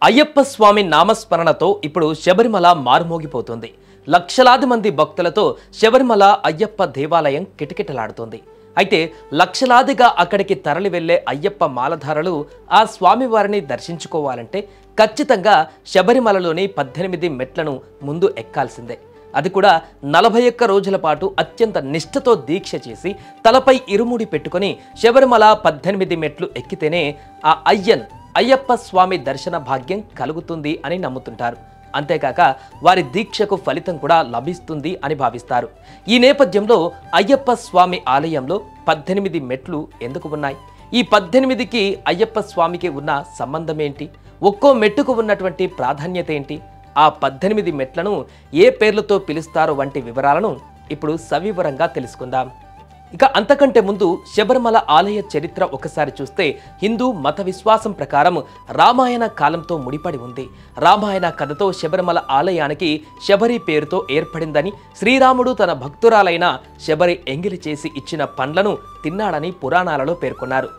అయ్యప్ప స్వామి నామస్మరణతో ఇప్పుడు శబరిమల మారుమోగిపోతుంది. లక్షలాది మంది భక్తులతో శబరిమల అయ్యప్ప దేవాలయం కిటకిటలాడుతోంది. అయితే లక్షలాదిగా అక్కడికి తరలి వెళ్లే అయ్యప్ప మాలధారులు ఆ స్వామివారిని దర్శించుకోవాలంటే ఖచ్చితంగా శబరిమలలోని 18 మెట్లను ముందు ఎక్కాల్సిందే. అది కూడా 41 రోజుల పాటు అత్యంత నిష్ఠతో దీక్ష చేసి తలపై ఇరుముడి పెట్టుకొని శబరిమల 18 మెట్లు ఎక్కితేనే ఆ అయ్యప్ప స్వామి దర్శన భాగ్యం కలుగుతుంది అని నమ్ముతుంటారు. అంతేకాక వారి దీక్షకు ఫలితం కూడా లభిస్తుంది అని భావిస్తారు. ఈ నేపథ్యంలో అయ్యప్ప స్వామి ఆలయంలో 18 మెట్లు ఎందుకు ఉన్నాయి? ఈ 18కి అయ్యప్ప స్వామికి ఉన్న సంబంధం ఏంటి? ఒక్కో మెట్టుకు ఉన్నటువంటి ప్రాధాన్యత ఏంటి? ఆ 18 మెట్లను ఏ పేర్లతో పిలుస్తారో వంటి వివరాలను ఇప్పుడు సవివరంగా తెలుసుకుందాం. ఇక అంతకంటే ముందు శబరిమల ఆలయ చరిత్ర ఒకసారి చూస్తే హిందూ మత విశ్వాసం ప్రకారం రామాయణ కాలంతో ముడిపడి ఉంది. రామాయణ కథతో శబరిమల ఆలయానికి శబరి పేరుతో ఏర్పడిందని, శ్రీరాముడు తన భక్తురాలైన శబరి ఎంగిలి చేసి ఇచ్చిన పండ్లను తిన్నాడని పురాణాలలో పేర్కొన్నారు.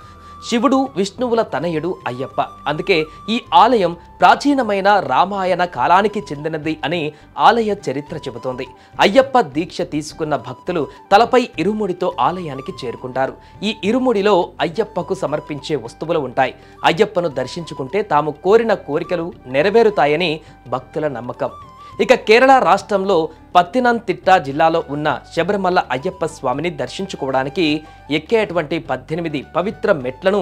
శివుడు విష్ణువుల తనయుడు అయ్యప్ప. అందుకే ఈ ఆలయం ప్రాచీనమైన రామాయణ కాలానికి చెందినది అని ఆలయ చరిత్ర చెబుతోంది. అయ్యప్ప దీక్ష తీసుకున్న భక్తులు తలపై ఇరుముడితో ఆలయానికి చేరుకుంటారు. ఈ ఇరుముడిలో అయ్యప్పకు సమర్పించే వస్తువులు ఉంటాయి. అయ్యప్పను దర్శించుకుంటే తాము కోరిన కోరికలు నెరవేరుతాయని భక్తుల నమ్మకం. ఇక కేరళ రాష్ట్రంలో పత్తినంతిట్ట జిల్లాలో ఉన్న శబరిమల అయ్యప్ప స్వామిని దర్శించుకోవడానికి ఎక్కేటువంటి 18 పవిత్ర మెట్లను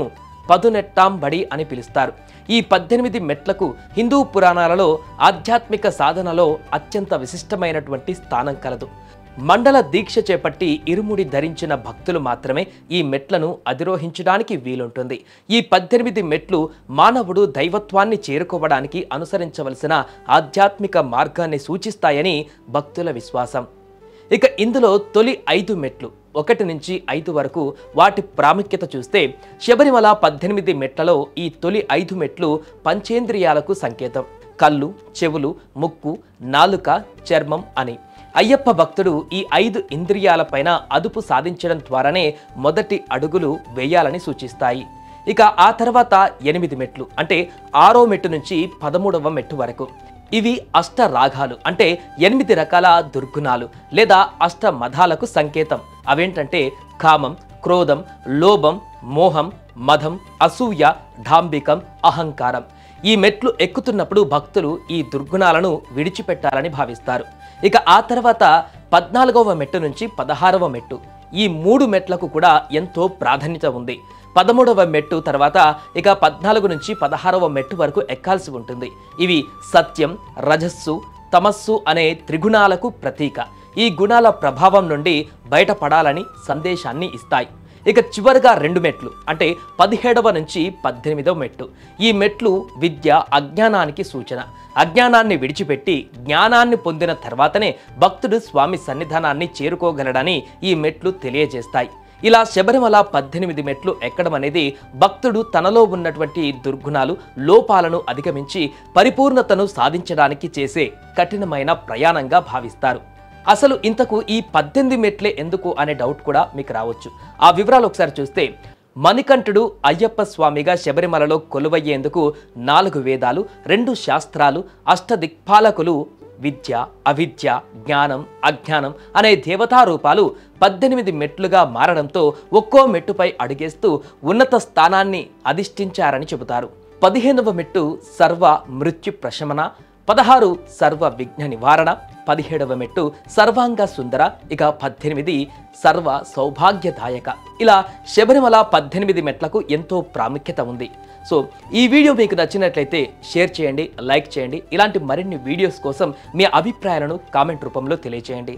పదునెట్టాంబడి అని పిలుస్తారు. ఈ 18 మెట్లకు హిందూ పురాణాలలో ఆధ్యాత్మిక సాధనలో అత్యంత విశిష్టమైనటువంటి స్థానం కలదు. మండల దీక్ష చేపట్టి ఇరుముడి ధరించిన భక్తులు మాత్రమే ఈ మెట్లను అధిరోహించడానికి వీలుంటుంది. ఈ 18 మెట్లు మానవుడు దైవత్వాన్ని చేరుకోవడానికి అనుసరించవలసిన ఆధ్యాత్మిక మార్గాన్ని సూచిస్తాయని భక్తుల విశ్వాసం. ఇక ఇందులో తొలి 5 మెట్లు 1 నుంచి 5 వరకు వాటి ప్రాముఖ్యత చూస్తే శబరిమల 18 మెట్లలో ఈ తొలి 5 మెట్లు పంచేంద్రియాలకు సంకేతం. కళ్ళు, చెవులు, ముక్కు, నాలుక, చర్మం అని. అయ్యప్ప భక్తుడు ఈ 5 ఇంద్రియాలపైన అదుపు సాధించడం ద్వారానే మొదటి అడుగులు వేయాలని సూచిస్తాయి. ఇక ఆ తర్వాత 8 మెట్లు అంటే 6వ మెట్టు నుంచి 13వ మెట్టు వరకు. ఇవి అష్ట రాగాలు అంటే 8 రకాల దుర్గుణాలు లేదా అష్ట మదాలకు సంకేతం. అవేంటంటే కామం, క్రోధం, లోభం, మోహం, మదం, అసూయ, డాంబికం, అహంకారం. ఈ మెట్లు ఎక్కుతున్నప్పుడు భక్తులు ఈ దుర్గుణాలను విడిచిపెట్టాలని భావిస్తారు. ఇక ఆ తర్వాత 14వ మెట్టు నుంచి 16వ మెట్టు. ఈ 3 మెట్లకు కూడా ఎంతో ప్రాధాన్యత ఉంది. 13వ మెట్టు తర్వాత ఇక 14 నుంచి 16వ మెట్టు వరకు ఎక్కాల్సి ఉంటుంది. ఇవి సత్యం, రజస్సు, తమస్సు అనే త్రిగుణాలకు ప్రతీక. ఈ గుణాల ప్రభావం నుండి బయటపడాలని సందేశాన్ని ఇస్తాయి. ఇక చివరిగా 2 మెట్లు అంటే 17వ నుంచి 18వ మెట్టు. ఈ మెట్లు విద్య, అజ్ఞానానికి సూచన. అజ్ఞానాన్ని విడిచిపెట్టి జ్ఞానాన్ని పొందిన తర్వాతనే భక్తుడు స్వామి సన్నిధానాన్ని చేరుకోగలడని ఈ మెట్లు తెలియజేస్తాయి. ఇలా శబరిమల 18 మెట్లు ఎక్కడం అనేది భక్తుడు తనలో ఉన్నటువంటి దుర్గుణాలు, లోపాలను అధిగమించి పరిపూర్ణతను సాధించడానికి చేసే కఠినమైన ప్రయాణంగా భావిస్తారు. అసలు ఇంతకు ఈ 18 మెట్లే ఎందుకు అనే డౌట్ కూడా మీకు రావచ్చు. ఆ వివరాలు ఒకసారి చూస్తే మణికంఠుడు అయ్యప్ప స్వామిగా శబరిమలలో కొలువయ్యేందుకు 4 వేదాలు, 2 శాస్త్రాలు, అష్టదిక్పాలకులు, విద్య, అవిద్య, జ్ఞానం, అజ్ఞానం అనే దేవతా రూపాలు 18 మెట్లుగా మారడంతో ఒక్కో మెట్టుపై అడుగేస్తూ ఉన్నత స్థానాన్ని అధిష్ఠించారని చెబుతారు. 15వ మెట్టు సర్వ మృత్యు ప్రశమన, 16 సర్వ విఘ్న నివారణ, 17వ మెట్టు సర్వాంగ సుందర, ఇక 18 సర్వ సౌభాగ్యదాయక. ఇలా శబరిమల 18 మెట్లకు ఎంతో ప్రాముఖ్యత ఉంది. సో ఈ వీడియో మీకు నచ్చినట్లయితే షేర్ చేయండి, లైక్ చేయండి. ఇలాంటి మరిన్ని వీడియోస్ కోసం మీ అభిప్రాయాలను కామెంట్ రూపంలో తెలియజేయండి.